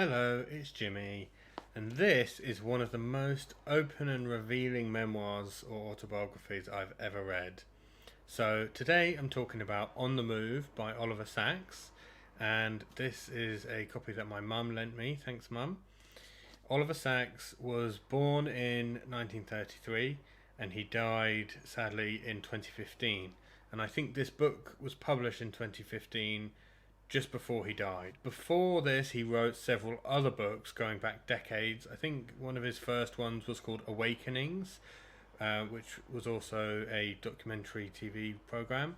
Hello, it's Jimmy, and this is one of the most open and revealing memoirs or autobiographies I've ever read. So, today I'm talking about On the Move by Oliver Sacks, and this is a copy that my mum lent me. Thanks, Mum. Oliver Sacks was born in 1933 and he died sadly in 2015. And I think this book was published in 2015 just before he died. Before this, he wrote several other books going back decades. I think one of his first ones was called Awakenings, which was also a documentary TV program.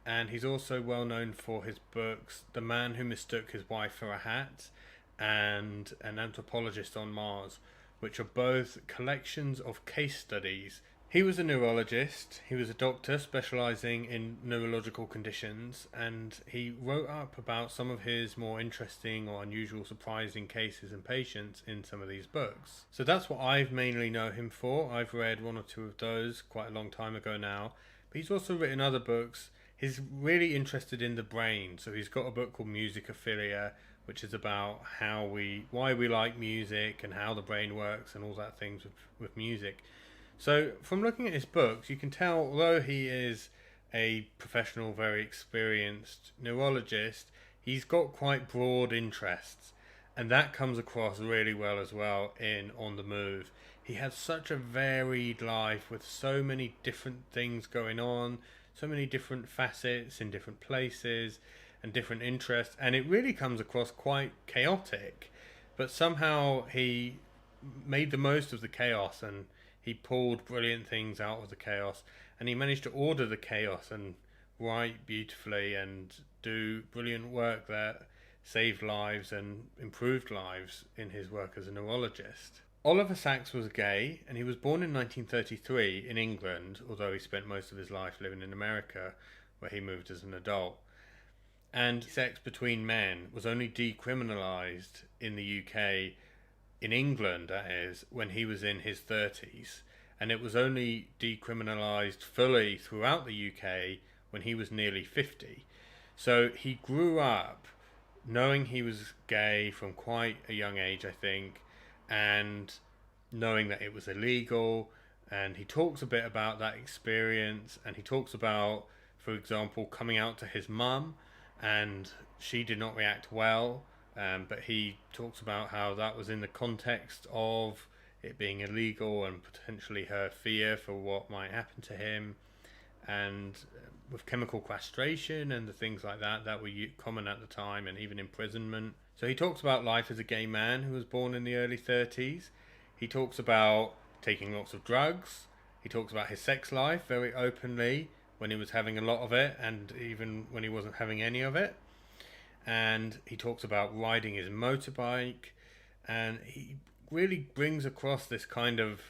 And he's also well known for his books The Man Who Mistook His Wife for a Hat and An Anthropologist on Mars, which are both collections of case studies. He was a neurologist, he was a doctor specialising in neurological conditions, and he wrote up about some of his more interesting or unusual, surprising cases and patients in some of these books. So that's what I've mainly know him for. I've read one or two of those quite a long time ago now, but he's also written other books. He's really interested in the brain, so he's got a book called Musicophilia, which is about why we like music and how the brain works and all that things with music. So from looking at his books, you can tell, although he is a professional, very experienced neurologist, he's got quite broad interests, and that comes across really well as well in On the Move. He has such a varied life with so many different things going on, so many different facets in different places and different interests, and it really comes across quite chaotic, but somehow he made the most of the chaos, and he pulled brilliant things out of the chaos, and he managed to order the chaos and write beautifully and do brilliant work that saved lives and improved lives in his work as a neurologist. Oliver Sacks was gay, and he was born in 1933 in England, although he spent most of his life living in America, where he moved as an adult. And sex between men was only decriminalised in the UK, in England that is, when he was in his 30s, and it was only decriminalised fully throughout the UK when he was nearly 50. So he grew up knowing he was gay from quite a young age, I think, and knowing that it was illegal, and he talks a bit about that experience, and he talks about, for example, coming out to his mum, and she did not react well. But he talks about how that was in the context of it being illegal and potentially her fear for what might happen to him, and with chemical castration and the things like that were common at the time, and even imprisonment. So he talks about life as a gay man who was born in the early 30s. He talks about taking lots of drugs. He talks about his sex life very openly when he was having a lot of it and even when he wasn't having any of it. And he talks about riding his motorbike, and he really brings across this kind of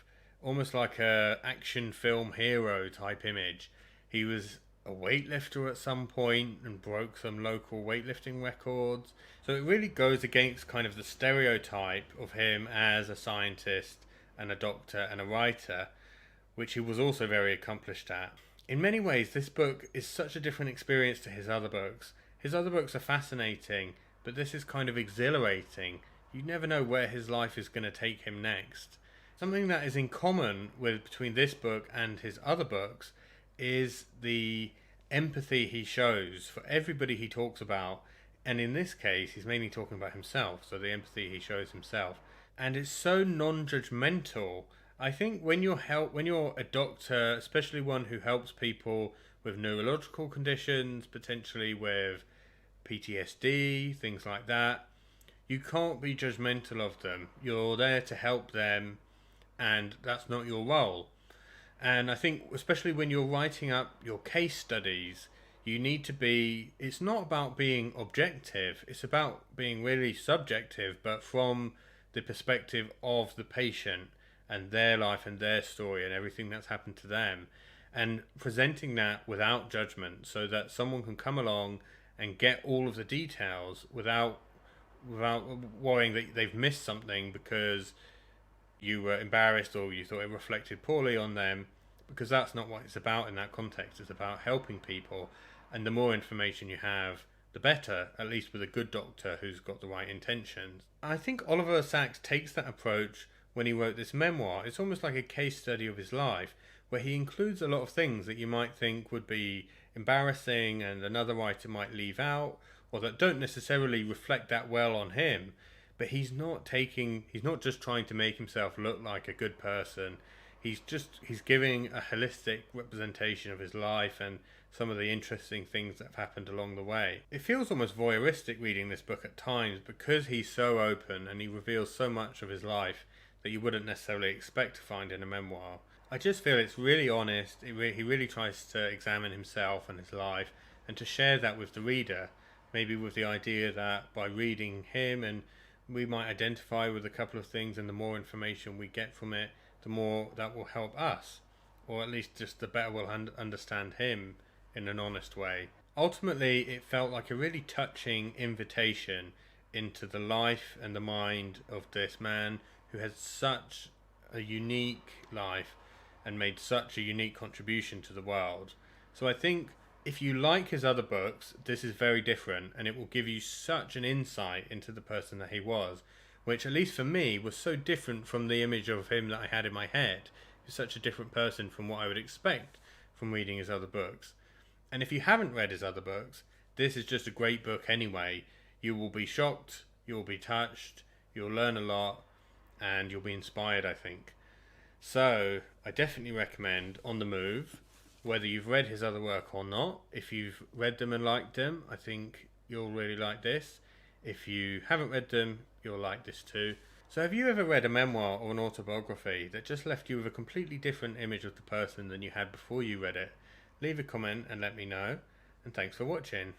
almost like a action film hero type image. He was a weightlifter at some point and broke some local weightlifting records, so it really goes against kind of the stereotype of him as a scientist and a doctor and a writer, which he was also very accomplished at. In many ways, this book is such a different experience to his other books. His other books are fascinating, but this is kind of exhilarating. You never know where his life is going to take him next. Something that is in common between this book and his other books is the empathy he shows for everybody he talks about. And in this case, he's mainly talking about himself, so the empathy he shows himself. And it's so non-judgmental. I think when you're a doctor, especially one who helps people with neurological conditions, potentially with PTSD, things like that, you can't be judgmental of them. You're there to help them, and that's not your role. And I think especially when you're writing up your case studies, you need to be, it's not about being objective, it's about being really subjective, but from the perspective of the patient and their life and their story and everything that's happened to them, and presenting that without judgment so that someone can come along and get all of the details without worrying that they've missed something because you were embarrassed or you thought it reflected poorly on them, because that's not what it's about in that context. It's about helping people, and the more information you have, the better, at least with a good doctor who's got the right intentions. I think Oliver Sacks takes that approach when he wrote this memoir. It's almost like a case study of his life, where he includes a lot of things that you might think would be embarrassing and another writer might leave out, or that don't necessarily reflect that well on him. But he's not just trying to make himself look like a good person. He's giving a holistic representation of his life and some of the interesting things that have happened along the way. It feels almost voyeuristic reading this book at times because he's so open and he reveals so much of his life that you wouldn't necessarily expect to find in a memoir. I just feel it's really honest. He really tries to examine himself and his life and to share that with the reader, maybe with the idea that by reading him and we might identify with a couple of things, and the more information we get from it, the more that will help us, or at least just the better we'll understand him in an honest way. Ultimately, it felt like a really touching invitation into the life and the mind of this man who has such a unique life and made such a unique contribution to the world. So I think if you like his other books, this is very different, and it will give you such an insight into the person that he was, which at least for me was so different from the image of him that I had in my head. He's such a different person from what I would expect from reading his other books. And if you haven't read his other books, this is just a great book anyway. You will be shocked, you'll be touched, you'll learn a lot, and you'll be inspired, I think. So I definitely recommend On the Move, whether you've read his other work or not. If you've read them and liked them, I think you'll really like this. If you haven't read them, you'll like this too. So have you ever read a memoir or an autobiography that just left you with a completely different image of the person than you had before you read it? Leave a comment and let me know, and thanks for watching.